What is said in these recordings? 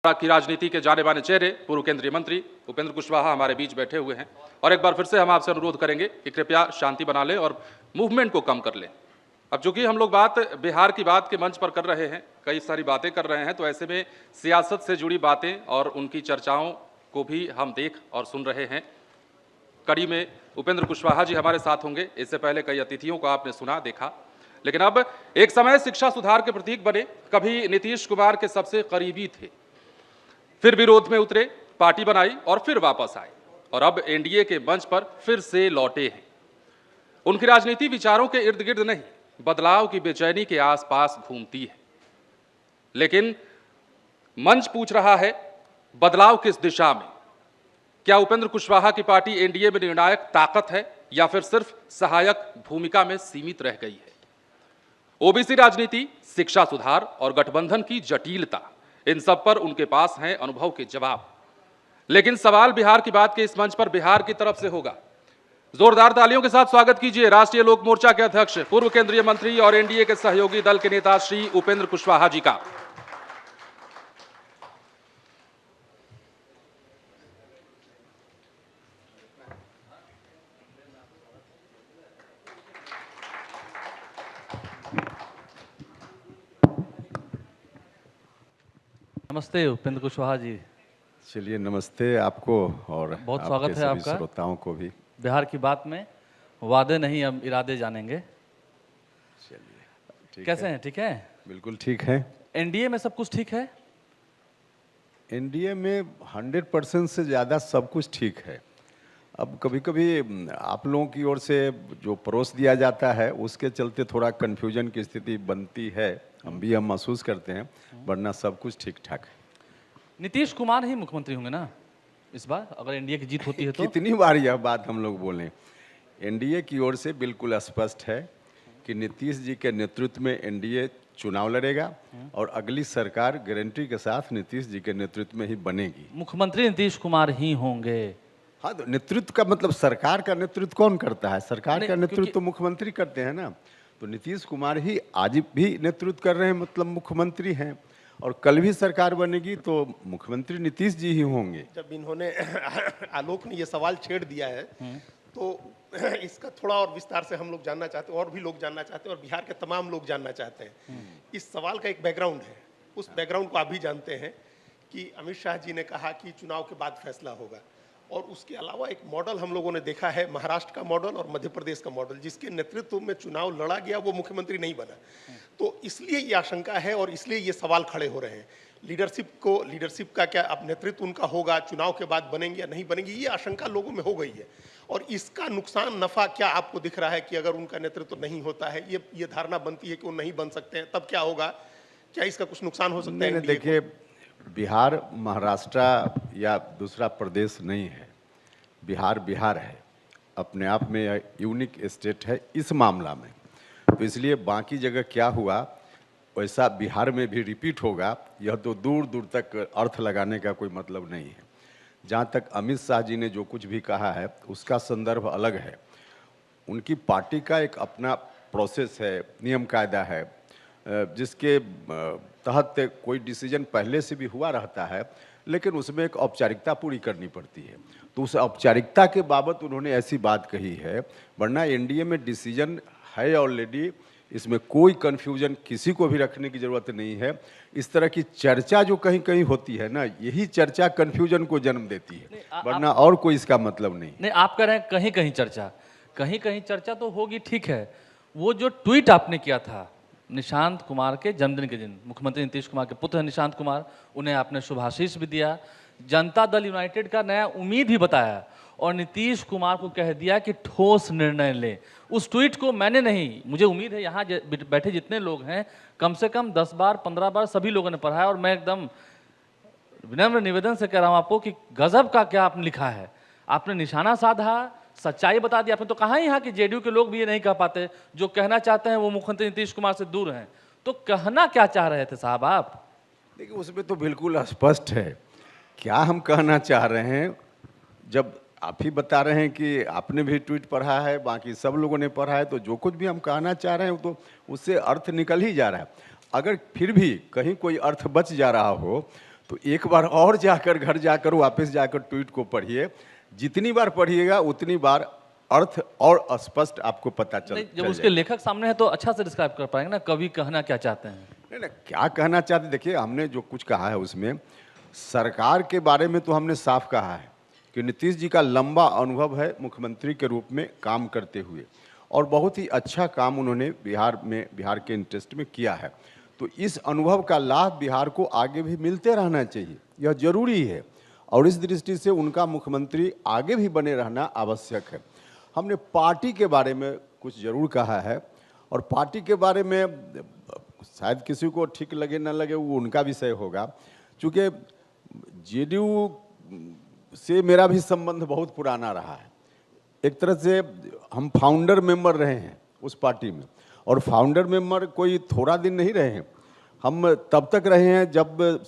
की राजनीति के जाने माने चेहरे पूर्व केंद्रीय मंत्री उपेंद्र कुशवाहा हमारे बीच बैठे हुए हैं और एक बार फिर से हम आपसे अनुरोध करेंगे कि कृपया शांति बना लें और मूवमेंट को कम कर लें। अब चूंकि हम लोग बात बिहार की बात के मंच पर कर रहे हैं, कई सारी बातें कर रहे हैं, तो ऐसे में सियासत से जुड़ी बातें और उनकी चर्चाओं को भी हम देख और सुन रहे हैं। कड़ी में उपेंद्र कुशवाहा जी हमारे साथ होंगे। इससे पहले कई अतिथियों को आपने सुना देखा, लेकिन अब एक समय शिक्षा सुधार के प्रतीक बने, कभी नीतीश कुमार के सबसे करीबी थे, फिर विरोध में उतरे, पार्टी बनाई और फिर वापस आए और अब एनडीए के मंच पर फिर से लौटे हैं। उनकी राजनीति विचारों के इर्द गिर्द नहीं, बदलाव की बेचैनी के आसपास घूमती है। लेकिन मंच पूछ रहा है, बदलाव किस दिशा में? क्या उपेंद्र कुशवाहा की पार्टी एनडीए में निर्णायक ताकत है या फिर सिर्फ सहायक भूमिका में सीमित रह गई है? ओबीसी राजनीति, शिक्षा सुधार और गठबंधन की जटिलता, इन सब पर उनके पास हैं अनुभव के जवाब। लेकिन सवाल बिहार की बात के इस मंच पर बिहार की तरफ से होगा। जोरदार तालियों के साथ स्वागत कीजिए राष्ट्रीय लोक मोर्चा के अध्यक्ष, पूर्व केंद्रीय मंत्री और एनडीए के सहयोगी दल के नेता श्री उपेंद्र कुशवाहा जी का। नमस्ते उपेंद्र कुशवाहा जी। चलिए, नमस्ते आपको और बहुत स्वागत है आपका श्रोताओं को भी। बिहार की बात में वादे नहीं, अब इरादे जानेंगे। चलिए, ठीक कैसे है। हैं? ठीक है, बिल्कुल ठीक है। एनडीए में सब कुछ ठीक है? एनडीए में 100% से ज़्यादा सब कुछ ठीक है। अब कभी कभी आप लोगों की ओर से जो परोस दिया जाता है उसके चलते थोड़ा कन्फ्यूजन की स्थिति बनती है, हम महसूस करते हैं, वरना सब कुछ ठीक ठाक है। नीतीश कुमार ही मुख्यमंत्री होंगे ना इस बार, अगर एनडीए की जीत होती है तो? कितनी बार यह बात हम लोग बोलें, एनडीए की ओर से बिल्कुल स्पष्ट है कि नीतीश जी के नेतृत्व में एनडीए चुनाव लड़ेगा और अगली सरकार गारंटी के साथ नीतीश जी के नेतृत्व में ही बनेगी। मुख्यमंत्री नीतीश कुमार ही होंगे? हाँ, तो नेतृत्व का मतलब सरकार का नेतृत्व कौन करता है? सरकार का नेतृत्व क्योंकि तो मुख्यमंत्री करते हैं ना। तो नीतीश कुमार ही आज भी नेतृत्व कर रहे हैं, मतलब मुख्यमंत्री हैं, और कल भी सरकार बनेगी तो मुख्यमंत्री नीतीश जी ही होंगे। जब इन्होंने आलोक ने ये सवाल छेड़ दिया है तो इसका थोड़ा और विस्तार से हम लोग जानना चाहते हैं, और भी लोग जानना चाहते हैं, और बिहार के तमाम लोग जानना चाहते हैं। इस सवाल का एक बैकग्राउंड है, उस बैकग्राउंड को आप भी जानते हैं कि अमित शाह जी ने कहा कि चुनाव के बाद फैसला होगा, और उसके अलावा एक मॉडल हम लोगों ने देखा है, महाराष्ट्र का मॉडल और मध्य प्रदेश का मॉडल, जिसके नेतृत्व में चुनाव लड़ा गया, वो मुख्यमंत्री नहीं बना। तो इसलिए ये आशंका है और इसलिए ये सवाल खड़े हो रहे हैं। लीडरशिप का क्या अब नेतृत्व उनका होगा, चुनाव के बाद बनेंगे या नहीं बनेंगे, ये आशंका लोगों में हो गई है। और इसका नुकसान नफा क्या आपको दिख रहा है कि अगर उनका नेतृत्व नहीं होता है, ये धारणा बनती है कि वो नहीं बन सकते हैं, तब क्या होगा? क्या इसका कुछ नुकसान हो सकता है? देखिए, बिहार महाराष्ट्र या दूसरा प्रदेश नहीं है, बिहार बिहार है, अपने आप में यूनिक स्टेट है इस मामला में। तो इसलिए बाकी जगह क्या हुआ वैसा बिहार में भी रिपीट होगा, यह तो दूर दूर तक अर्थ लगाने का कोई मतलब नहीं है। जहाँ तक अमित शाह जी ने जो कुछ भी कहा है उसका संदर्भ अलग है। उनकी पार्टी का एक अपना प्रोसेस है, नियम कायदा है, जिसके तहत कोई डिसीजन पहले से भी हुआ रहता है, लेकिन उसमें एक औपचारिकता पूरी करनी पड़ती है। तो उस औपचारिकता के बाबत उन्होंने ऐसी बात कही है, वरना एनडीए में डिसीजन है ऑलरेडी, इसमें कोई कन्फ्यूजन किसी को भी रखने की जरूरत नहीं है। इस तरह की चर्चा जो कहीं कहीं होती है ना, यही चर्चा कन्फ्यूजन को जन्म देती है, वरना और कोई इसका मतलब नहीं। आप कह रहे हैं कहीं कहीं चर्चा तो होगी, ठीक है। वो जो ट्वीट आपने किया था निशांत कुमार के जन्मदिन के दिन, मुख्यमंत्री नीतीश कुमार के पुत्र निशांत कुमार, उन्हें आपने शुभाशीष भी दिया, जनता दल यूनाइटेड का नया उम्मीद भी बताया, और नीतीश कुमार को कह दिया कि ठोस निर्णय ले। उस ट्वीट को मैंने नहीं, मुझे उम्मीद है यहाँ बैठे जितने लोग हैं कम से कम 10 बार 15 बार सभी लोगों ने पढ़ा है, और मैं एकदम विनम्र निवेदन से कह रहा हूँ आपको कि गजब का क्या आपने लिखा है। आपने निशाना साधा, सच्चाई बता दी। आपने तो कहा ही यहाँ कि जेडीयू के लोग भी ये नहीं कह पाते, जो कहना चाहते हैं वो मुख्यमंत्री नीतीश कुमार से दूर हैं। तो कहना क्या चाह रहे थे साहब आप? देखिए, उसमें तो बिल्कुल स्पष्ट है क्या हम कहना चाह रहे हैं। जब आप ही बता रहे हैं कि आपने भी ट्वीट पढ़ा है, बाकी सब लोगों ने पढ़ा है, तो जो कुछ भी हम कहना चाह रहे हैं तो उससे अर्थ निकल ही जा रहा है। अगर फिर भी कहीं कोई अर्थ बच जा रहा हो तो एक बार और जाकर घर जाकर वापस जाकर ट्वीट को पढ़िए। जितनी बार पढ़िएगा उतनी बार अर्थ और स्पष्ट आपको पता नहीं, चल जब चल उसके जाएगा। लेखक सामने है तो अच्छा से डिस्क्राइब कर पाएंगे ना कवि कहना क्या चाहते हैं। नहीं नहीं, क्या कहना चाहते, देखिए हमने जो कुछ कहा है उसमें सरकार के बारे में तो हमने साफ कहा है कि नीतीश जी का लंबा अनुभव है मुख्यमंत्री के रूप में काम करते हुए, और बहुत ही अच्छा काम उन्होंने बिहार के इंटरेस्ट में किया है। तो इस अनुभव का लाभ बिहार को आगे भी मिलते रहना चाहिए, यह जरूरी है, और इस दृष्टि से उनका मुख्यमंत्री आगे भी बने रहना आवश्यक है। हमने पार्टी के बारे में कुछ जरूर कहा है, और पार्टी के बारे में शायद किसी को ठीक लगे न लगे वो उनका विषय होगा, चूँकि जेडीयू से मेरा भी संबंध बहुत पुराना रहा है। एक तरह से हम फाउंडर मेंबर रहे हैं उस पार्टी में, और फाउंडर मेंबर कोई थोड़ा दिन नहीं रहे हैं, हम तब तक रहे हैं जब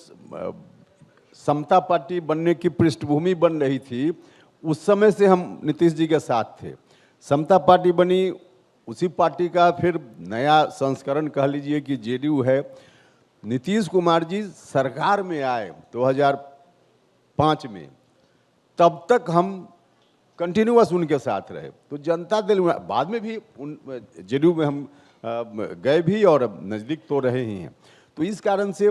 समता पार्टी बनने की पृष्ठभूमि बन रही थी, उस समय से हम नीतीश जी के साथ थे। समता पार्टी बनी, उसी पार्टी का फिर नया संस्करण कह लीजिए कि जेडीयू है। नीतीश कुमार जी सरकार में आए 2005 में, तब तक हम कंटिन्यूअस उनके साथ रहे। तो जनता दल बाद में भी उन जेडीयू में हम गए भी और नज़दीक तो रहे ही हैं। तो इस कारण से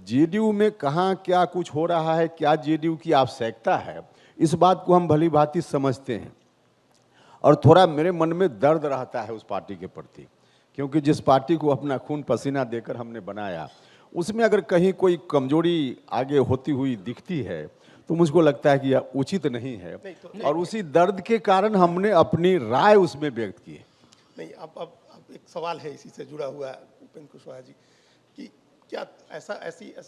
जेडीयू में कहाँ क्या कुछ हो रहा है, क्या जेडीयू की आवश्यकता है, इस बात को हम भली भांति समझते हैं। और थोड़ा मेरे मन में दर्द रहता है उस पार्टी के प्रति, क्योंकि जिस पार्टी को अपना खून पसीना देकर हमने बनाया, उसमें अगर कहीं कोई कमजोरी आगे होती हुई दिखती है तो मुझको लगता है कि यह उचित नहीं है, और उसी दर्द के कारण हमने अपनी राय उसमें व्यक्त की है। नहीं, अब एक सवाल है इसी से जुड़ा हुआ उपेंद्र कुशवाहा जी, कि क्या ऐसा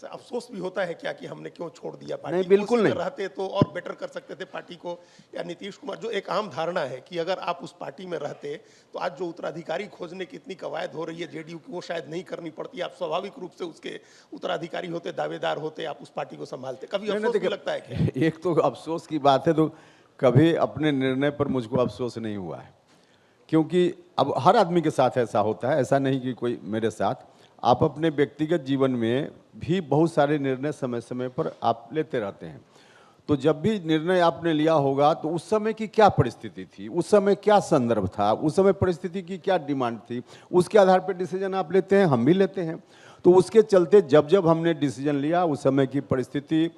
अफसोस भी होता है क्या कि हमने क्यों छोड़ दिया पार्टी? नहीं, बिल्कुल नहीं। रहते तो और बेटर कर सकते थे पार्टी को, या नीतीश कुमार, जो एक आम धारणा है कि अगर आप उस पार्टी में रहते तो आज जो उत्तराधिकारी खोजने की इतनी कवायद हो रही है जेडीयू की, वो शायद नहीं करनी पड़ती। आप स्वाभाविक रूप से उसके उत्तराधिकारी होते, दावेदार होते, आप उस पार्टी को संभालते। कभी अफसोस भी लगता है क्या? एक तो अफसोस की बात है, तो कभी अपने निर्णय पर मुझको अफसोस नहीं हुआ है, क्योंकि अब हर आदमी के साथ ऐसा होता है, ऐसा नहीं कि कोई मेरे साथ। आप अपने व्यक्तिगत जीवन में भी बहुत सारे निर्णय समय समय पर आप लेते रहते हैं। तो जब भी निर्णय आपने लिया होगा तो उस समय की क्या परिस्थिति थी, उस समय क्या संदर्भ था, उस समय परिस्थिति की क्या डिमांड थी, उसके आधार पर डिसीजन आप लेते हैं, हम भी लेते हैं। तो उसके चलते जब जब हमने डिसीजन लिया, उस समय की परिस्थिति,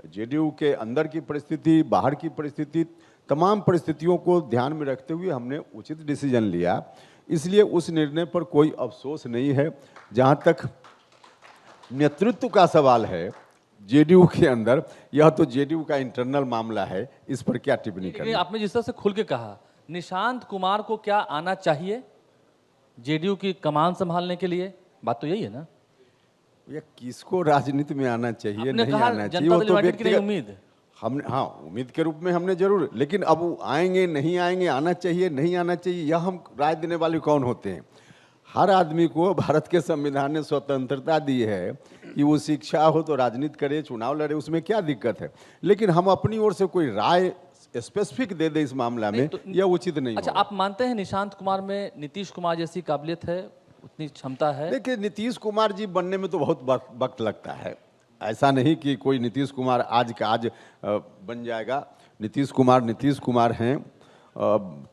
जेडीयू के अंदर की परिस्थिति, बाहर की परिस्थिति, तमाम परिस्थितियों को ध्यान में रखते हुए हमने उचित डिसीजन लिया। इसलिए उस निर्णय पर कोई अफसोस नहीं है। जहाँ तक नेतृत्व का सवाल है जेडीयू के अंदर, यह तो जेडीयू का इंटरनल मामला है, इस पर क्या टिप्पणी करनी। लेकिन आपने जिस तरह से खुल के कहा, निशांत कुमार को क्या आना चाहिए जेडीयू की कमान संभालने के लिए? बात तो यही है ना। ये किसको राजनीति में आना चाहिए, आपने नहीं कहा आना चाहिए, जनता वो दल तो यूनाइटेड की नहीं व्यक्तिगत उम्मीद। हमने, हाँ, उम्मीद के रूप में हमने जरूर, लेकिन अब वो आएंगे नहीं आएंगे, आना चाहिए नहीं आना चाहिए, यह हम राय देने वाले कौन होते हैं? हर आदमी को भारत के संविधान ने स्वतंत्रता दी है कि वो शिक्षा हो तो राजनीति करे, चुनाव लड़े, उसमें क्या दिक्कत है। लेकिन हम अपनी ओर से कोई राय स्पेसिफिक दे दे इस मामला में, यह उचित नहीं। अच्छा, आप मानते हैं निशांत कुमार में नीतीश कुमार जैसी काबिलियत है, उतनी क्षमता है? देखिए, नीतीश कुमार जी बनने में तो बहुत वक्त लगता है। ऐसा नहीं कि कोई नीतीश कुमार आज का आज बन जाएगा। नीतीश कुमार हैं,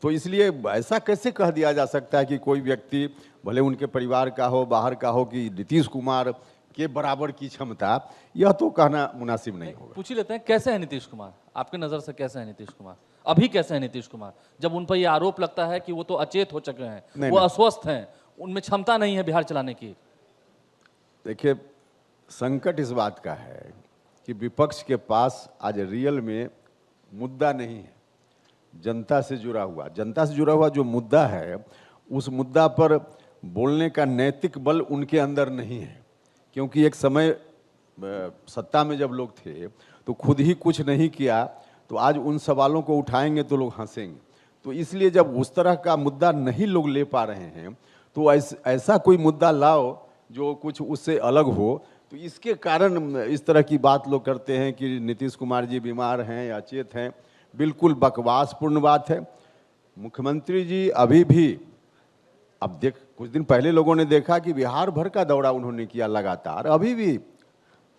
तो इसलिए ऐसा कैसे कह दिया जा सकता है कि कोई व्यक्ति, भले उनके परिवार का हो, बाहर का हो, कि नीतीश कुमार के बराबर की क्षमता, यह तो कहना मुनासिब नहीं होगा। पूछ ही लेते हैं, कैसे है नीतीश कुमार आपके नज़र से? कैसे है नीतीश कुमार अभी? कैसे है नीतीश कुमार जब उन पर यह आरोप लगता है कि वो तो अचेत हो चुके हैं, वो अस्वस्थ हैं, उनमें क्षमता नहीं है बिहार चलाने की? देखिए, संकट इस बात का है कि विपक्ष के पास आज रियल में मुद्दा नहीं है। जनता से जुड़ा हुआ जो मुद्दा है, उस मुद्दा पर बोलने का नैतिक बल उनके अंदर नहीं है। क्योंकि एक समय सत्ता में जब लोग थे तो खुद ही कुछ नहीं किया, तो आज उन सवालों को उठाएंगे तो लोग हंसेंगे। तो इसलिए जब उस तरह का मुद्दा नहीं लोग ले पा रहे हैं, तो ऐसा कोई मुद्दा लाओ जो कुछ उससे अलग हो। तो इसके कारण इस तरह की बात लोग करते हैं कि नीतीश कुमार जी बीमार हैं या अचेत हैं। बिल्कुल बकवासपूर्ण बात है। मुख्यमंत्री जी अभी भी, अब कुछ दिन पहले लोगों ने देखा कि बिहार भर का दौरा उन्होंने किया लगातार, अभी भी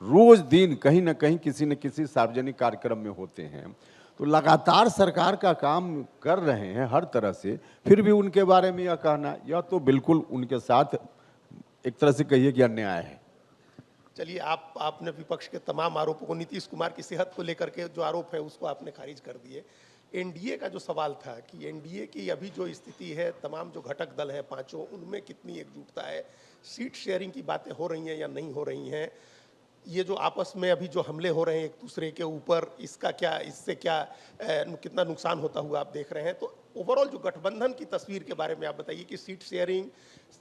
रोज दिन कहीं ना कहीं किसी न किसी सार्वजनिक कार्यक्रम में होते हैं, तो लगातार सरकार का काम कर रहे हैं हर तरह से, फिर भी उनके बारे में यह कहना, यह तो बिल्कुल उनके साथ एक तरह से कहिए कि अन्याय है। चलिए, आपने विपक्ष के तमाम आरोपों को, नीतीश कुमार की सेहत को लेकर के जो आरोप है उसको आपने खारिज कर दिए। एनडीए का जो सवाल था कि एनडीए की अभी जो स्थिति है, तमाम जो घटक दल हैं पांचों, उनमें कितनी एकजुटता है, सीट शेयरिंग की बातें हो रही हैं या नहीं हो रही हैं, ये जो आपस में अभी जो हमले हो रहे हैं एक दूसरे के ऊपर, इसका क्या, इससे क्या कितना नुकसान होता हुआ आप देख रहे हैं? तो ओवरऑल जो गठबंधन की तस्वीर के बारे में आप बताइए कि सीट शेयरिंग,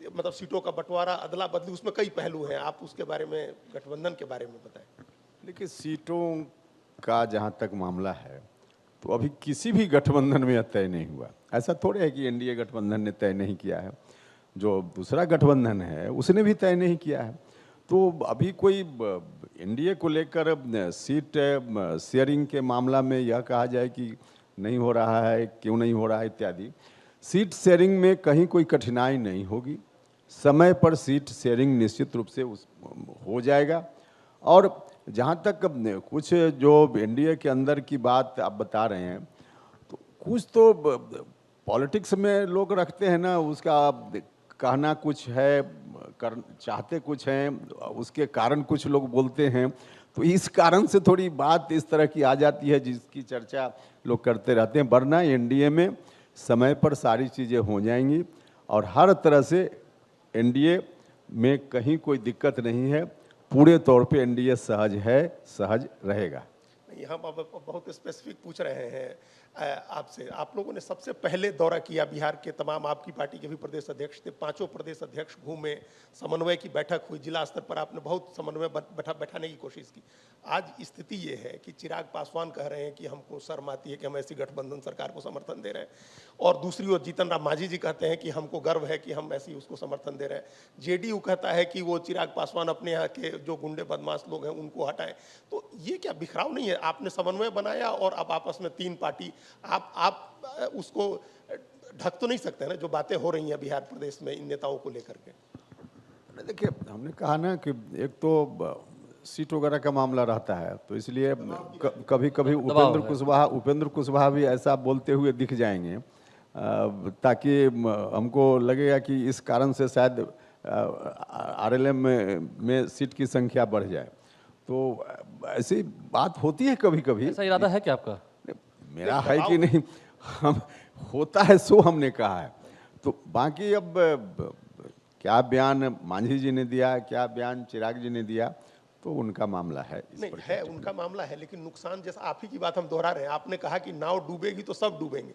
मतलब सीटों का बंटवारा, अदला बदली, उसमें कई पहलू हैं, आप उसके बारे में, गठबंधन के बारे में बताएं। देखिए, सीटों का जहाँ तक मामला है तो अभी किसी भी गठबंधन में यह तय नहीं हुआ। ऐसा थोड़े है कि एनडीए गठबंधन ने तय नहीं किया है, जो दूसरा गठबंधन है उसने भी तय नहीं किया है। तो अभी कोई एनडीए को लेकर सीट शेयरिंग के मामला में यह कहा जाए कि नहीं हो रहा है, क्यों नहीं हो रहा है इत्यादि, सीट शेयरिंग में कहीं कोई कठिनाई नहीं होगी। समय पर सीट शेयरिंग निश्चित रूप से हो जाएगा। और जहाँ तक कुछ जो एनडीए के अंदर की बात आप बता रहे हैं, तो कुछ तो पॉलिटिक्स में लोग रखते हैं ना, उसका कहना कुछ है, कर चाहते कुछ हैं, उसके कारण कुछ लोग बोलते हैं, तो इस कारण से थोड़ी बात इस तरह की आ जाती है जिसकी चर्चा लोग करते रहते हैं। वरना एनडीए में समय पर सारी चीज़ें हो जाएंगी और हर तरह से एनडीए में कहीं कोई दिक्कत नहीं है। पूरे तौर पे एनडीए सहज है, सहज रहेगा। नहीं, हम अब बहुत स्पेसिफिक पूछ रहे हैं आपसे। आप लोगों ने सबसे पहले दौरा किया बिहार के, तमाम आपकी पार्टी के भी प्रदेश अध्यक्ष थे, पांचों प्रदेश अध्यक्ष घूमे, समन्वय की बैठक हुई, जिला स्तर पर आपने बहुत समन्वय बैठाने की कोशिश की। आज स्थिति ये है कि चिराग पासवान कह रहे हैं कि हमको शर्म आती है कि हम ऐसी गठबंधन सरकार को समर्थन दे रहे हैं, और दूसरी ओर जीतन राम मांझी जी कहते हैं कि हमको गर्व है कि हम ऐसी उसको समर्थन दे रहे हैं। जेडीयू कहता है कि वो चिराग पासवान अपने यहाँ के जो गुंडे बदमाश लोग हैं उनको हटाएं। तो ये क्या बिखराव नहीं है? आपने समन्वय बनाया और अब आपस में तीन पार्टी, आप उसको ढक तो नहीं सकते ना, जो बातें हो रही हैं बिहार प्रदेश में इन नेताओं को लेकर के? देखिए, हमने कहा ना कि एक तो सीट वगैरह का मामला रहता है, तो इसलिए कभी कभी उपेंद्र कुशवाहा भी ऐसा बोलते हुए दिख जाएंगे ताकि हमको लगेगा कि इस कारण से शायद आरएलएम में सीट की संख्या बढ़ जाए। तो ऐसी बात होती है कभी कभी। ऐसा इरादा है क्या आपका? मेरा है कि नहीं, हम होता है सो हमने कहा है। तो बाकी अब क्या बयान मांझी जी ने दिया, क्या बयान चिराग जी ने दिया, तो उनका मामला है। नहीं है, उनका मामला है, लेकिन नुकसान, जैसा आप ही की बात हम दोहरा रहे हैं, आपने कहा कि नाव डूबेगी तो सब डूबेंगे,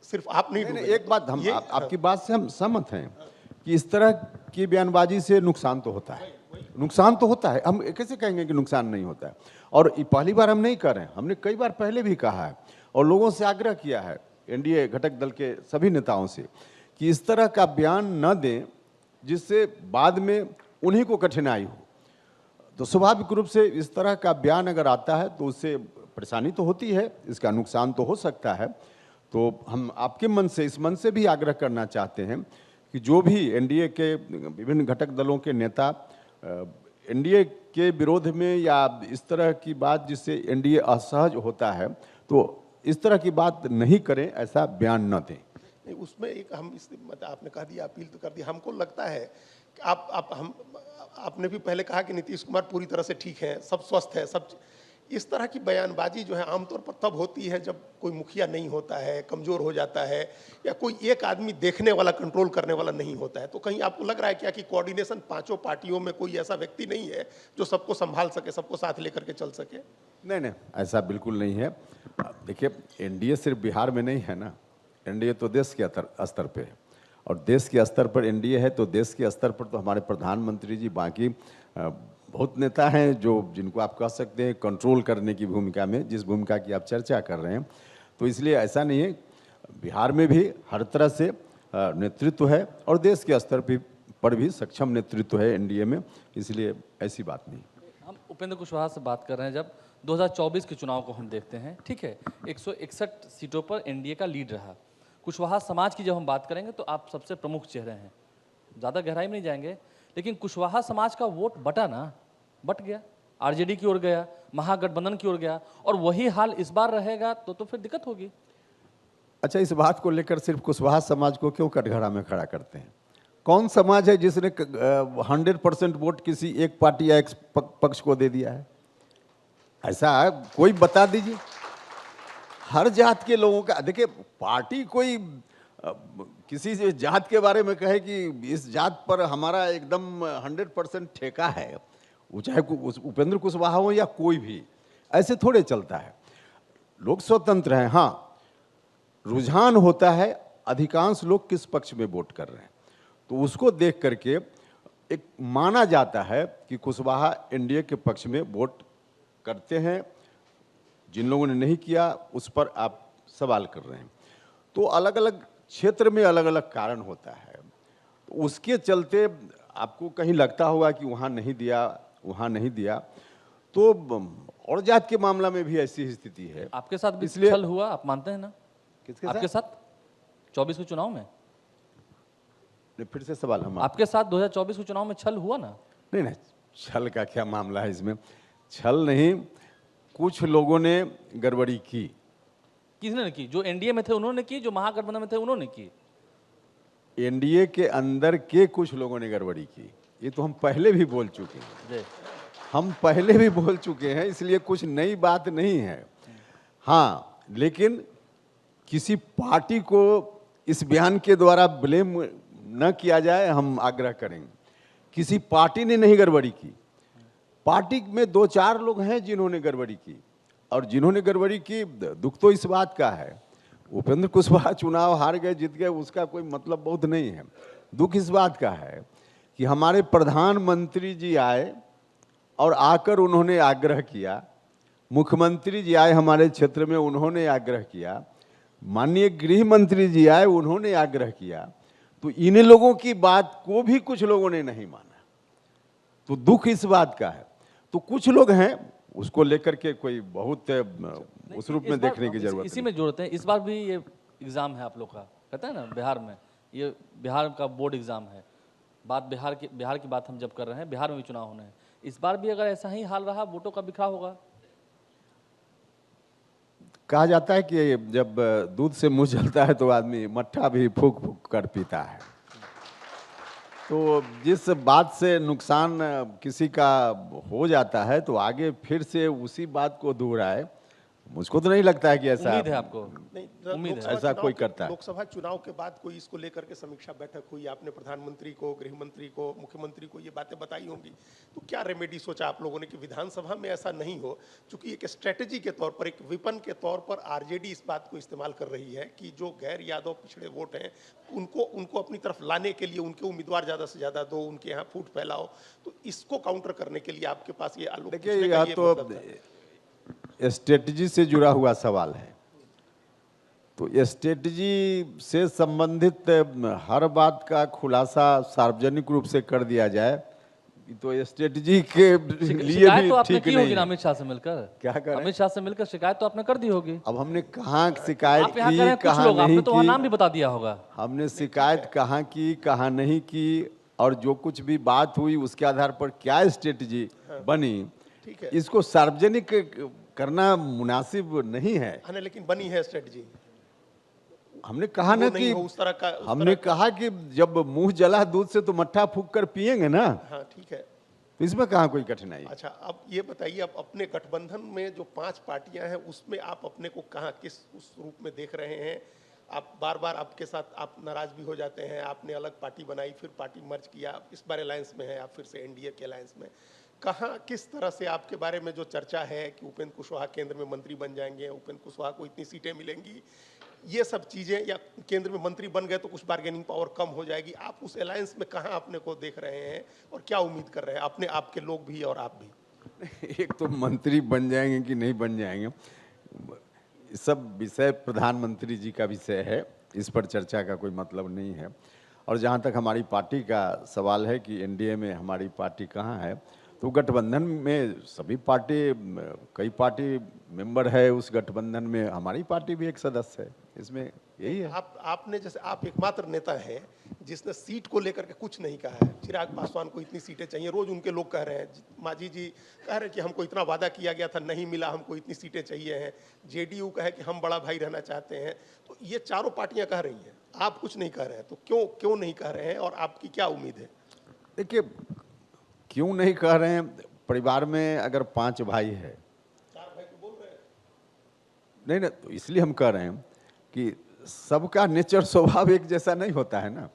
सिर्फ आप नहीं डूबेंगे। एक बात हम आपकी बात से हम सहमत हैं कि इस तरह की बयानबाजी से नुकसान तो होता है, नुकसान तो होता है। हम कैसे कहेंगे कि नुकसान नहीं होता है? और ये पहली बार हम नहीं कर रहे हैं, हमने कई बार पहले भी कहा है और लोगों से आग्रह किया है, एनडीए घटक दल के सभी नेताओं से, कि इस तरह का बयान न दें जिससे बाद में उन्हीं को कठिनाई हो। तो स्वाभाविक रूप से इस तरह का बयान अगर आता है तो उससे परेशानी तो होती है, इसका नुकसान तो हो सकता है। तो हम आपके मन से, इस मन से भी आग्रह करना चाहते हैं कि जो भी एनडीए के विभिन्न घटक दलों के नेता एनडीए के विरोध में या इस तरह की बात जिससे एनडीए असहज होता है, तो इस तरह की बात नहीं करें, ऐसा बयान न दें। नहीं, उसमें एक हम इस, आपने कह दिया, अपील तो कर दी। हमको लगता है कि आपने भी पहले कहा कि नीतीश कुमार पूरी तरह से ठीक है, सब स्वस्थ है, सब। इस तरह की बयानबाजी जो है आमतौर पर तब होती है जब कोई मुखिया नहीं होता है, कमजोर हो जाता है, या कोई एक आदमी देखने वाला, कंट्रोल करने वाला नहीं होता है। तो कहीं आपको लग रहा है क्या कि कोऑर्डिनेशन पांचों पार्टियों में कोई ऐसा व्यक्ति नहीं है जो सबको संभाल सके, सबको साथ लेकर के चल सके? नहीं, ऐसा बिल्कुल नहीं है। देखिए, एनडीए सिर्फ बिहार में नहीं है ना, एनडीए तो देश के स्तर पे है, और देश के स्तर पर एनडीए है तो देश के स्तर पर तो हमारे प्रधानमंत्री जी, बाकी बहुत नेता हैं जो, जिनको आप कह सकते हैं कंट्रोल करने की भूमिका में, जिस भूमिका की आप चर्चा कर रहे हैं। तो इसलिए ऐसा नहीं है, बिहार में भी हर तरह से नेतृत्व है और देश के स्तर पर भी सक्षम नेतृत्व है एनडीए में, इसलिए ऐसी बात नहीं। हम उपेंद्र कुशवाहा से बात कर रहे हैं। जब 2024 के चुनाव को हम देखते हैं, ठीक है, 161 सीटों पर एनडीए का लीड रहा। कुशवाहा समाज की जब हम बात करेंगे तो आप सबसे प्रमुख चेहरे हैं, ज़्यादा गहराई में नहीं जाएंगे, लेकिन कुशवाहा समाज का वोट बटा ना, बट गया। आरजेडी की ओर गया, महागठबंधन की ओर गया, और वही हाल इस बार रहेगा तो फिर दिक्कत होगी। अच्छा, इस बात को लेकर सिर्फ कुशवाहा समाज को क्यों कटघरा में खड़ा करते हैं? कौन समाज है जिसने 100% वोट किसी एक पार्टी या एक पक्ष को दे दिया है? ऐसा कोई बता दीजिए। हर जात के लोगों का, देखिए, पार्टी कोई किसी जात के बारे में कहे कि इस जात पर हमारा एकदम 100% ठेका है, वो चाहे उपेंद्र कुशवाहा हो या कोई भी, ऐसे थोड़े चलता है। लोग स्वतंत्र हैं। हाँ, रुझान होता है अधिकांश लोग किस पक्ष में वोट कर रहे हैं, तो उसको देख करके एक माना जाता है कि कुशवाहा एनडीए के पक्ष में वोट करते हैं। जिन लोगों ने नहीं किया उस पर आप सवाल कर रहे हैं। तो अलग अलग क्षेत्र में अलग अलग कारण होता है, तो उसके चलते आपको कहीं लगता होगा कि वहाँ नहीं दिया, वहाँ नहीं दिया। तो और जात के मामला में भी ऐसी ही स्थिति है। आपके साथ भी इसलिए छल हुआ, आप मानते हैं ना? किसके आपके साथ 24 के चुनाव में? फिर से सवाल हम आपके साथ 2024 के चुनाव में छल हुआ ना? नहीं नहीं, छल का क्या मामला है इसमें? छल नहीं, कुछ लोगों ने गड़बड़ी की। किसने की? जो एनडीए में थे उन्होंने की, जो महागठबंधन में थे उन्होंने की। एनडीए के अंदर के कुछ लोगों ने गड़बड़ी की, ये तो हम पहले भी बोल चुके हैं। हम पहले भी बोल चुके हैं, इसलिए कुछ नई बात नहीं है। हाँ, लेकिन किसी पार्टी को इस बयान के द्वारा ब्लेम न किया जाए, हम आग्रह करेंगे। किसी पार्टी ने नहीं गड़बड़ी की। पार्टी में 2-4 लोग हैं जिन्होंने गड़बड़ी की, और जिन्होंने गड़बड़ी की, दुख तो इस बात का है, उपेंद्र कुशवाहा चुनाव हार गए, जीत गए, उसका कोई मतलब बहुत नहीं है। दुख इस बात का है कि हमारे प्रधानमंत्री जी आए और आकर उन्होंने आग्रह किया, मुख्यमंत्री जी आए हमारे क्षेत्र में, उन्होंने आग्रह किया, माननीय गृह मंत्री जी आए, उन्होंने आग्रह किया, तो इन लोगों की बात को भी कुछ लोगों ने नहीं माना। तो दुख इस बात का है। तो कुछ लोग हैं, उसको लेकर के कोई बहुत उस रूप में देखने की जरूरत इसी में जोड़ते हैं। इस बार भी ये एग्जाम है आप लोग का, कहते हैं ना बिहार में, ये बिहार का बोर्ड एग्जाम है। बात बिहार की बात हम जब कर रहे हैं, बिहार में भी चुनाव होने हैं। इस बार भी अगर ऐसा ही हाल रहा, वोटों का बिखराव होगा। कहा जाता है कि जब दूध से मुंह जलता है तो आदमी मट्ठा भी फूक फूक कर पीता है। तो जिस बात से नुकसान किसी का हो जाता है, तो आगे फिर से उसी बात को दोहराए, मुझको तो नहीं लगता है कि ऐसा उम्मीद है आपको? नहीं, उम्मीद है ऐसा कोई करता है। लोकसभा चुनाव के बाद कोई इसको लेकर के समीक्षा बैठक हुई, आपने प्रधानमंत्री को, गृह मंत्री को, मुख्यमंत्री को ये बातें बताई होंगी, तो क्या रेमेडी सोचा आप लोगों ने कि विधानसभा में ऐसा नहीं हो? चूंकि एक स्ट्रेटेजी के तौर पर, एक विपन के तौर पर आरजेडी इस बात को इस्तेमाल कर रही है कि जो गैर यादव पिछड़े वोट हैं उनको अपनी तरफ लाने के लिए उनके उम्मीदवार ज्यादा से ज्यादा दो, उनके यहाँ फूट फैलाओ। तो इसको काउंटर करने के लिए आपके पास ये आलोक, देखिए, यह तो स्ट्रेटजी से जुड़ा हुआ सवाल है। तो स्ट्रेटजी से संबंधित हर बात का खुलासा सार्वजनिक रूप से कर दिया जाए, तो स्ट्रेटजी के लिए भी तो आपने ठीक की नहीं होगी ना है। अमित शाह से मिलकर? क्या करें? अमित शाह से मिलकर शिकायत तो आपने कर दी होगी। अब हमने कहाँ शिकायत आप यहाँ कह रहे की, हैं कुछ कहाँ लोग, नहीं आपने तो वहाँ नाम भी की, बता दिया होगा। हमने शिकायत कहाँ की, कहाँ नहीं की, और जो कुछ भी बात हुई उसके आधार पर क्या स्ट्रेटजी बनी, ठीक है, इसको सार्वजनिक करना मुनासिब नहीं है। हाँ, लेकिन बनी है स्ट्रेटजी। हमने कहा ना कि उस तरह का हमने कहा कि जब मुंह जला दूध से तो मट्ठा फूक कर पिएंगे ना, हाँ, ठीक है। तो इसमें कहाँ कोई कठिनाई? अच्छा, अब ये बताइए, अब अपने गठबंधन में जो 5 पार्टियां हैं उसमें आप अपने को कहाँ, किस उस रूप में देख रहे हैं? आप बार बार आपके साथ आप नाराज भी हो जाते हैं, आपने अलग पार्टी बनाई, फिर पार्टी मर्ज किया, इस बार अलायंस में है, आप फिर से एनडीए के अलायंस में। कहाँ, किस तरह से आपके बारे में जो चर्चा है कि उपेंद्र कुशवाहा केंद्र में मंत्री बन जाएंगे, उपेंद्र कुशवाहा को इतनी सीटें मिलेंगी, ये सब चीजें, या केंद्र में मंत्री बन गए तो कुछ बार्गेनिंग पावर कम हो जाएगी, आप उस अलायंस में कहाँ अपने को देख रहे हैं और क्या उम्मीद कर रहे हैं अपने, आपके लोग भी और आप भी? एक तो मंत्री बन जाएंगे कि नहीं बन जाएंगे, सब विषय प्रधानमंत्री जी का विषय है, इस पर चर्चा का कोई मतलब नहीं है। और जहाँ तक हमारी पार्टी का सवाल है कि एनडीए में हमारी पार्टी कहाँ है, तो गठबंधन में सभी पार्टी, कई पार्टी मेंबर है उस गठबंधन में, हमारी पार्टी भी एक सदस्य है, इसमें यही है। आपने जैसे आप एकमात्र नेता हैं जिसने सीट को लेकर के कुछ नहीं कहा है। चिराग पासवान को इतनी सीटें चाहिए, रोज उनके लोग कह रहे हैं, मांझी जी कह रहे हैं कि हमको इतना वादा किया गया था, नहीं मिला, हमको इतनी सीटें चाहिए हैं। जेडीयू कहे कि हम बड़ा भाई रहना चाहते हैं। तो ये चारों पार्टियां कह रही हैं, आप कुछ नहीं कह रहे हैं, तो क्यों नहीं कह रहे हैं और आपकी क्या उम्मीद है? देखिए, क्यों नहीं कह रहे हैं, परिवार में अगर 5 भाई है, 4 भाई तो बोल रहे हैं। नहीं ना, तो इसलिए हम कह रहे हैं कि सबका नेचर स्वभाव एक जैसा नहीं होता है ना।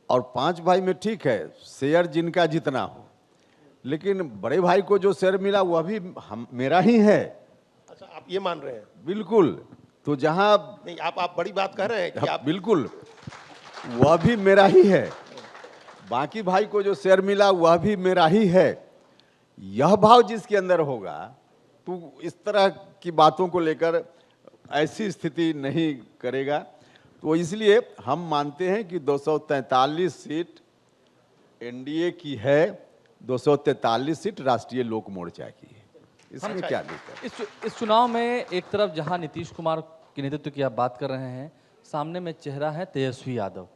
और 5 भाई में ठीक है, शेयर जिनका जितना हो, लेकिन बड़े भाई को जो शेयर मिला वह भी मेरा ही है। अच्छा, आप ये मान रहे हैं? बिल्कुल। तो जहां नहीं, आप बड़ी बात कह रहे हैं कि आप बिल्कुल, वह भी मेरा ही है। बाकी भाई को जो शेयर मिला वह भी मेरा ही है। यह भाव जिसके अंदर होगा, तो इस तरह की बातों को लेकर ऐसी स्थिति नहीं करेगा। तो इसलिए हम मानते हैं कि 243 सीट एनडीए की है, 243 सीट राष्ट्रीय लोक मोर्चा की है। इसमें क्या दिक्कत? इस चुनाव में एक तरफ जहां नीतीश कुमार के नेतृत्व की आप बात कर रहे हैं, सामने में चेहरा है तेजस्वी यादव।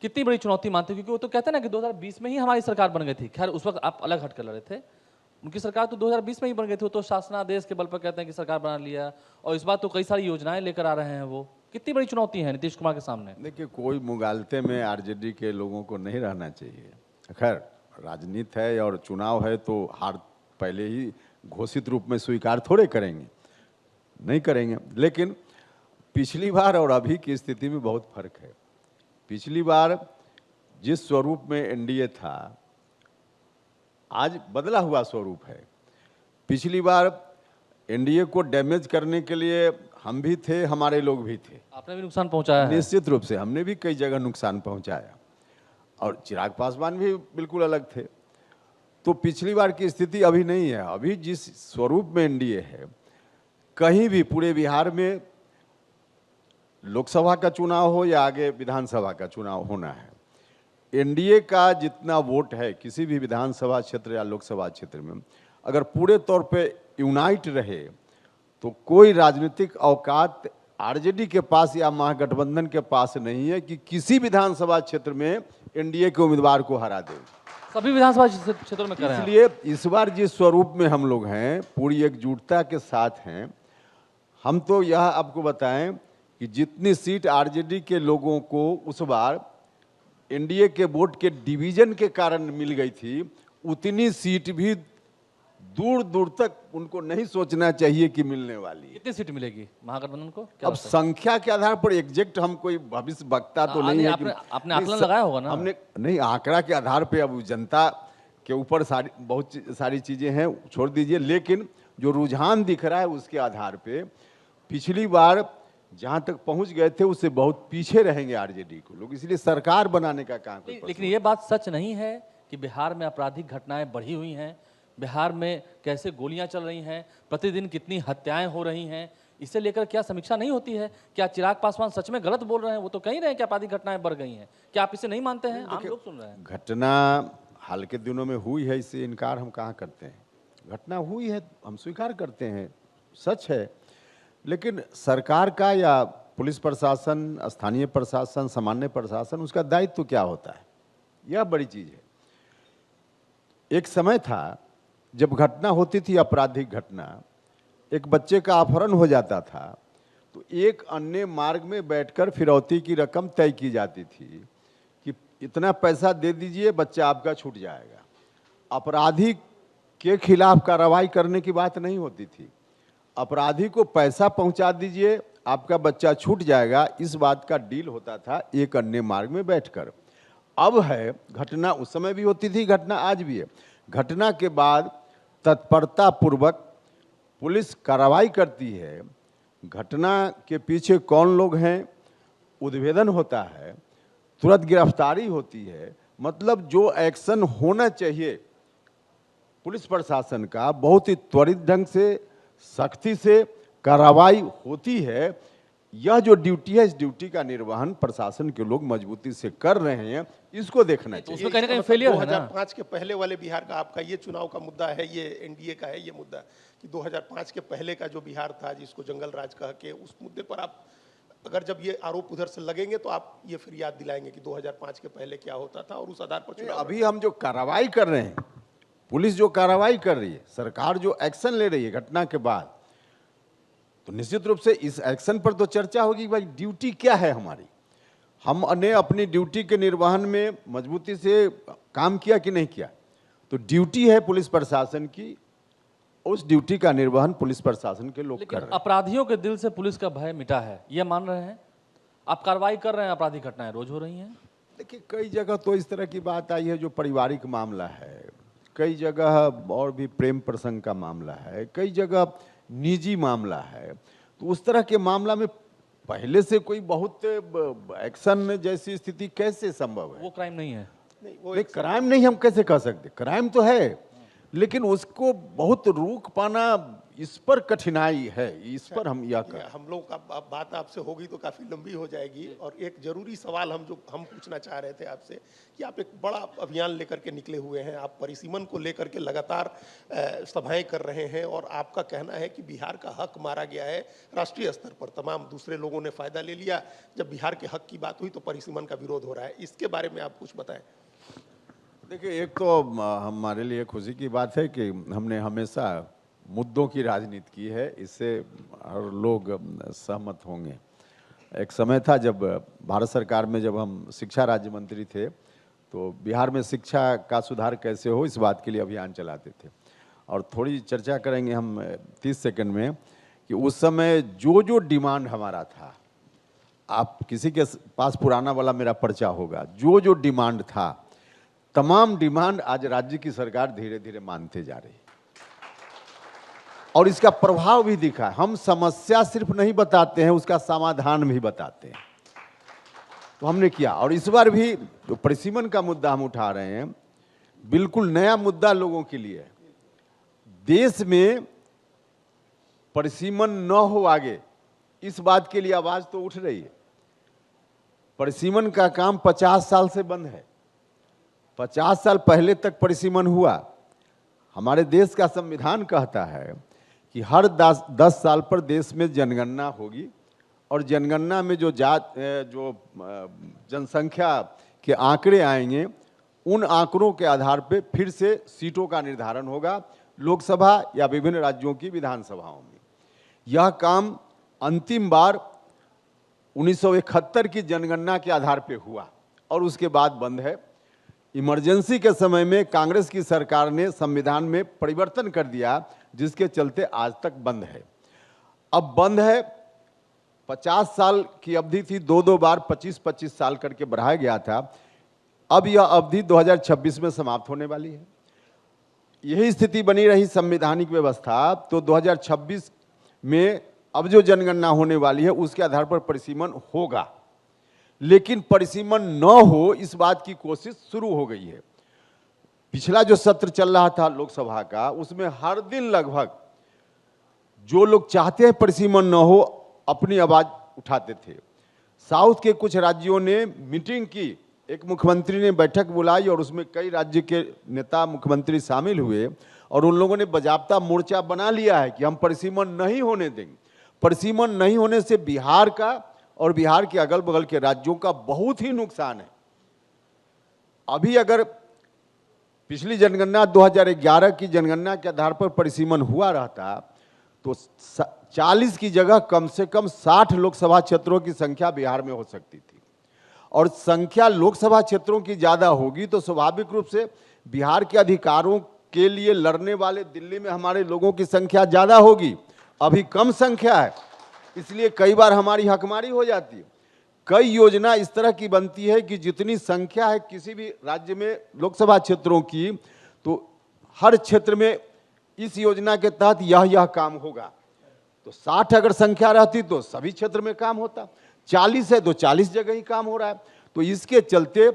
कितनी बड़ी चुनौती मानते हैं? क्योंकि वो तो कहते हैं ना कि 2020 में ही हमारी सरकार बन गई थी। खैर उस वक्त आप अलग हटकर लड़े थे, उनकी सरकार तो 2020 में ही बन गई थी। वो तो शासनादेश के बल पर कहते हैं कि सरकार बना लिया, और इस बार तो कई सारी योजनाएं लेकर आ रहे हैं। वो कितनी बड़ी चुनौती है नीतीश कुमार के सामने? देखिए, कोई मुगालते में आरजेडी के लोगों को नहीं रहना चाहिए। खैर, राजनीति है और चुनाव है, तो हार पहले ही घोषित रूप में स्वीकार थोड़े करेंगे, नहीं करेंगे। लेकिन पिछली बार और अभी की स्थिति में बहुत फर्क है। पिछली बार जिस स्वरूप में एनडीए था, आज बदला हुआ स्वरूप है। पिछली बार एनडीए को डैमेज करने के लिए हम भी थे, हमारे लोग भी थे। आपने भी नुकसान पहुंचाया है। निश्चित रूप से हमने भी कई जगह नुकसान पहुंचाया, और चिराग पासवान भी बिल्कुल अलग थे। तो पिछली बार की स्थिति अभी नहीं है। अभी जिस स्वरूप में एनडीए है, कहीं भी पूरे बिहार में लोकसभा का चुनाव हो या आगे विधानसभा का चुनाव होना है, एनडीए का जितना वोट है किसी भी विधानसभा क्षेत्र या लोकसभा क्षेत्र में, अगर पूरे तौर पे यूनाइट रहे, तो कोई राजनीतिक औकात आरजेडी के पास या महागठबंधन के पास नहीं है कि किसी विधानसभा क्षेत्र में एनडीए के उम्मीदवार को हरा दे। सभी विधानसभा क्षेत्रों में कर रहे हैं। इसलिए इस बार जिस स्वरूप में हम लोग हैं, पूरी एकजुटता के साथ हैं। हम तो यह आपको बताएं कि जितनी सीट आरजेडी के लोगों को उस बार एनडीए के वोट के डिवीजन के कारण मिल गई थी, उतनी सीट भी दूर दूर तक उनको नहीं सोचना चाहिए कि मिलने वाली है। कितनी सीट मिलेगी महागठबंधन को? अब संख्या के आधार पर एग्जैक्ट हम कोई भविष्य वक्ता तो नहीं है। आपने आकलन लगाया होगा ना? हमने नहीं, आंकड़ा के आधार पे, अब जनता के ऊपर बहुत सारी चीजें हैं, छोड़ दीजिए। लेकिन जो रुझान दिख रहा है उसके आधार पे पिछली बार जहां तक पहुंच गए थे उससे बहुत पीछे रहेंगे आरजेडी को लोग, इसलिए सरकार बनाने का काम। लेकिन ये बात सच नहीं है कि बिहार में आपराधिक घटनाएं बढ़ी हुई हैं, बिहार में कैसे गोलियां चल रही हैं, प्रतिदिन कितनी हत्याएं हो रही हैं, इसे लेकर क्या समीक्षा नहीं होती है? क्या चिराग पासवान सच में गलत बोल रहे हैं? वो तो कह ही रहे हैं कि आपराधिक घटनाएं बढ़ गई हैं। क्या आप इसे नहीं मानते हैं? आम लोग सुन रहे हैं। घटना हाल के दिनों में हुई है, इससे इनकार हम कहाँ करते हैं। घटना हुई है, हम स्वीकार करते हैं, सच है। लेकिन सरकार का या पुलिस प्रशासन, स्थानीय प्रशासन, सामान्य प्रशासन, उसका दायित्व तो क्या होता है, यह बड़ी चीज है। एक समय था जब घटना होती थी, आपराधिक घटना, एक बच्चे का अपहरण हो जाता था, तो एक अन्य मार्ग में बैठकर फिरौती की रकम तय की जाती थी कि इतना पैसा दे दीजिए, बच्चा आपका छूट जाएगा। अपराधी के खिलाफ कार्रवाई करने की बात नहीं होती थी, अपराधी को पैसा पहुंचा दीजिए, आपका बच्चा छूट जाएगा, इस बात का डील होता था एक अन्य मार्ग में बैठकर। अब है, घटना उस समय भी होती थी, घटना आज भी है। घटना के बाद तत्परता पूर्वक पुलिस कार्रवाई करती है, घटना के पीछे कौन लोग हैं उद्भेदन होता है, तुरंत गिरफ्तारी होती है। मतलब जो एक्शन होना चाहिए पुलिस प्रशासन का, बहुत ही त्वरित ढंग से, सख्ती से कार्रवाई होती है। यह जो ड्यूटी है, इस ड्यूटी का निर्वहन प्रशासन के लोग मजबूती से कर रहे हैं, इसको देखना चाहिए। उसमें कहीं ना कहीं फेलियर है ना। 2005 के पहले वाले बिहार का आपका ये चुनाव का मुद्दा है, ये एनडीए का है ये मुद्दा कि 2005 के पहले का जो बिहार था, जिसको जंगल राज कह के, उस मुद्दे पर आप अगर जब ये आरोप उधर से लगेंगे तो आप ये फिर याद दिलाएंगे कि 2005 के पहले क्या होता था और उस आधार पर चुनाव अभी हम जो कार्रवाई कर रहे हैं, पुलिस जो कार्रवाई कर रही है, सरकार जो एक्शन ले रही है घटना के बाद, तो निश्चित रूप से इस एक्शन पर तो चर्चा होगी कि भाई ड्यूटी क्या है हमारी, हमने अपनी ड्यूटी के निर्वहन में मजबूती से काम किया कि नहीं किया। तो ड्यूटी है पुलिस प्रशासन की, उस ड्यूटी का निर्वहन पुलिस प्रशासन के लोग कर रहे हैं। अपराधियों के दिल से पुलिस का भय मिटा है, ये मान रहे हैं आप? कार्रवाई कर रहे हैं, आपराधिक घटनाएं रोज हो रही हैं। देखिए कई जगह तो इस तरह की बात आई है जो पारिवारिक मामला है, कई जगह और भी प्रेम प्रसंग का मामला है, कई जगह निजी मामला है। तो उस तरह के मामला में पहले से कोई बहुत एक्शन जैसी स्थिति कैसे संभव है? वो क्राइम नहीं है। नहीं, वो नहीं, क्राइम नहीं हम कैसे कह सकते, क्राइम तो है, लेकिन उसको बहुत रोक पाना, इस पर कठिनाई है, इस पर हम यह कर। हम लोग का बात आपसे होगी तो काफी लंबी हो जाएगी। और एक जरूरी सवाल हम पूछना चाह रहे थे आपसे कि आप एक बड़ा अभियान लेकर के निकले हुए हैं, आप परिसीमन को लेकर के लगातार सभाएं कर रहे हैं और आपका कहना है कि बिहार का हक मारा गया है राष्ट्रीय स्तर पर, तमाम दूसरे लोगों ने फायदा ले लिया, जब बिहार के हक की बात हुई तो परिसीमन का विरोध हो रहा है। इसके बारे में आप कुछ बताएं। देखिए एक तो हमारे लिए खुशी की बात है कि हमने हमेशा मुद्दों की राजनीति की है, इससे हर लोग सहमत होंगे। एक समय था जब भारत सरकार में जब हम शिक्षा राज्य मंत्री थे तो बिहार में शिक्षा का सुधार कैसे हो इस बात के लिए अभियान चलाते थे। और थोड़ी चर्चा करेंगे हम 30 सेकंड में कि उस समय जो जो डिमांड हमारा था, आप किसी के पास पुराना वाला मेरा पर्चा होगा, जो जो डिमांड था, तमाम डिमांड आज राज्य की सरकार धीरे धीरे मानते जा रही है और इसका प्रभाव भी दिखा है। हम समस्या सिर्फ नहीं बताते हैं, उसका समाधान भी बताते हैं। तो हमने किया और इस बार भी जो परिसीमन का मुद्दा हम उठा रहे हैं, बिल्कुल नया मुद्दा लोगों के लिए है। देश में परिसीमन न हो आगे, इस बात के लिए आवाज तो उठ रही है। परिसीमन का काम 50 साल से बंद है। 50 साल पहले तक परिसीमन हुआ। हमारे देश का संविधान कहता है कि हर 10 साल पर देश में जनगणना होगी और जनगणना में जो जनसंख्या के आंकड़े आएंगे, उन आंकड़ों के आधार पर फिर से सीटों का निर्धारण होगा लोकसभा या विभिन्न राज्यों की विधानसभाओं में। यह काम अंतिम बार 1971 की जनगणना के आधार पर हुआ और उसके बाद बंद है। इमरजेंसी के समय में कांग्रेस की सरकार ने संविधान में परिवर्तन कर दिया, जिसके चलते आज तक बंद है। अब बंद है, 50 साल की अवधि थी, दो बार 25-25 साल करके बढ़ाया गया था। अब यह अवधि 2026 में समाप्त होने वाली है। यही स्थिति बनी रही संवैधानिक व्यवस्था, तो 2026 में अब जो जनगणना होने वाली है उसके आधार पर परिसीमन होगा, लेकिन परिसीमन न हो इस बात की कोशिश शुरू हो गई है। पिछला जो सत्र चल रहा था लोकसभा का, उसमें हर दिन लगभग जो लोग चाहते हैं परिसीमन न हो अपनी आवाज उठाते थे। साउथ के कुछ राज्यों ने मीटिंग की, एक मुख्यमंत्री ने बैठक बुलाई और उसमें कई राज्य के नेता मुख्यमंत्री शामिल हुए और उन लोगों ने बाकायदा मोर्चा बना लिया है कि हम परिसीमन नहीं होने देंगे। परिसीमन नहीं होने से बिहार का और बिहार के अगल बगल के राज्यों का बहुत ही नुकसान है। अभी अगर पिछली जनगणना 2011 की जनगणना के आधार पर परिसीमन हुआ रहता तो 40 की जगह कम से कम 60 लोकसभा क्षेत्रों की संख्या बिहार में हो सकती थी। और संख्या लोकसभा क्षेत्रों की ज्यादा होगी तो स्वाभाविक रूप से बिहार के अधिकारों के लिए लड़ने वाले दिल्ली में हमारे लोगों की संख्या ज्यादा होगी। अभी कम संख्या है, इसलिए कई बार हमारी हकमारी हो जाती है। कई योजना इस तरह की बनती है कि जितनी संख्या है किसी भी राज्य में लोकसभा क्षेत्रों की, तो हर क्षेत्र में इस योजना के तहत यह काम होगा। तो 60 अगर संख्या रहती तो सभी क्षेत्र में काम होता, 40 है तो 40 जगह ही काम हो रहा है। तो इसके चलते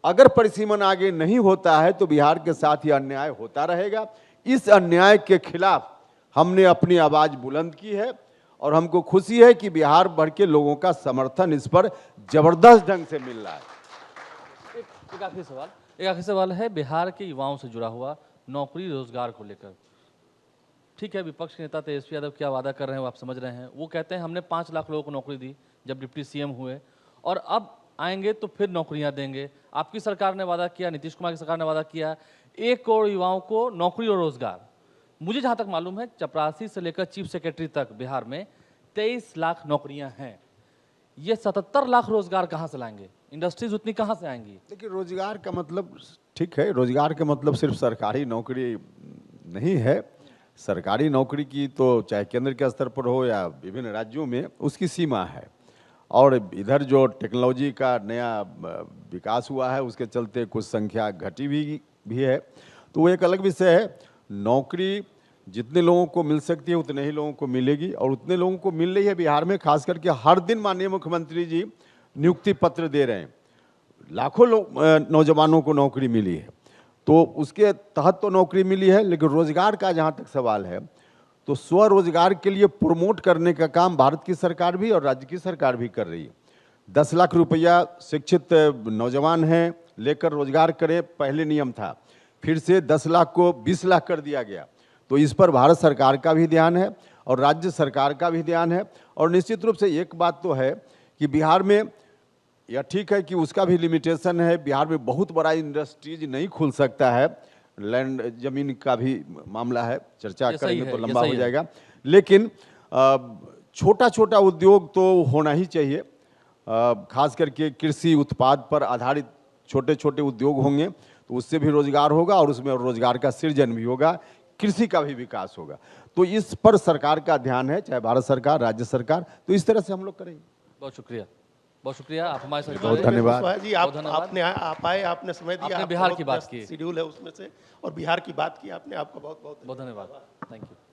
अगर परिसीमन आगे नहीं होता है तो बिहार के साथ यह अन्याय होता रहेगा। इस अन्याय के खिलाफ हमने अपनी आवाज बुलंद की है और हमको खुशी है कि बिहार भर के लोगों का समर्थन इस पर जबरदस्त ढंग से मिल रहा है। एक आखिरी सवाल है बिहार के युवाओं से जुड़ा हुआ, नौकरी रोजगार को लेकर। ठीक है, विपक्ष के नेता तेजस्वी यादव क्या वादा कर रहे हैं वो आप समझ रहे हैं। वो कहते हैं हमने 5 लाख लोगों को नौकरी दी जब डिप्टी सीएम हुए, और अब आएंगे तो फिर नौकरियां देंगे। आपकी सरकार ने वादा किया, नीतीश कुमार की सरकार ने वादा किया 1 करोड़ युवाओं को नौकरी और रोजगार। मुझे जहां तक मालूम है चपरासी से लेकर चीफ सेक्रेटरी तक बिहार में 23 लाख नौकरियां हैं। ये 77 लाख रोजगार कहां से लाएंगे? इंडस्ट्रीज उतनी कहां से आएंगी? देखिए, रोजगार का मतलब ठीक है, रोजगार का मतलब सिर्फ सरकारी नौकरी नहीं है। सरकारी नौकरी की तो चाहे केंद्र के स्तर पर हो या विभिन्न राज्यों में उसकी सीमा है, और इधर जो टेक्नोलॉजी का नया विकास हुआ है उसके चलते कुछ संख्या घटी भी है, तो वो एक अलग विषय है। नौकरी जितने लोगों को मिल सकती है उतने ही लोगों को मिलेगी, और उतने लोगों को मिल रही है बिहार में। खास करके हर दिन माननीय मुख्यमंत्री जी नियुक्ति पत्र दे रहे हैं, लाखों नौजवानों को नौकरी मिली है, तो उसके तहत तो नौकरी मिली है। लेकिन रोजगार का जहाँ तक सवाल है, तो स्वरोजगार के लिए प्रमोट करने का काम भारत की सरकार भी और राज्य की सरकार भी कर रही है। 10 लाख रुपया शिक्षित नौजवान हैं लेकर रोजगार करें, पहले नियम था, फिर से 10 लाख को 20 लाख कर दिया गया। तो इस पर भारत सरकार का भी ध्यान है और राज्य सरकार का भी ध्यान है। और निश्चित रूप से एक बात तो है कि बिहार में यह ठीक है कि उसका भी लिमिटेशन है, बिहार में बहुत बड़ा इंडस्ट्रीज नहीं खुल सकता है, लैंड जमीन का भी मामला है, चर्चा करेंगे तो लंबा हो जाएगा। लेकिन छोटा छोटा उद्योग तो होना ही चाहिए, खास करके कृषि उत्पाद पर आधारित छोटे छोटे उद्योग होंगे तो उससे भी रोजगार होगा और उसमें रोजगार का सृजन भी होगा, कृषि का भी विकास होगा। तो इस पर सरकार का ध्यान है, चाहे भारत सरकार, राज्य सरकार, तो इस तरह से हम लोग करेंगे। बहुत शुक्रिया, बहुत शुक्रिया, आप हमारे साथ बहुत धन्यवाद जी। आपने आप आए, आपने समय दिया, आपने बिहार की बात की, शेड्यूल है उसमें से, और बिहार की बात की आपने, आपका बहुत बहुत धन्यवाद। Thank you.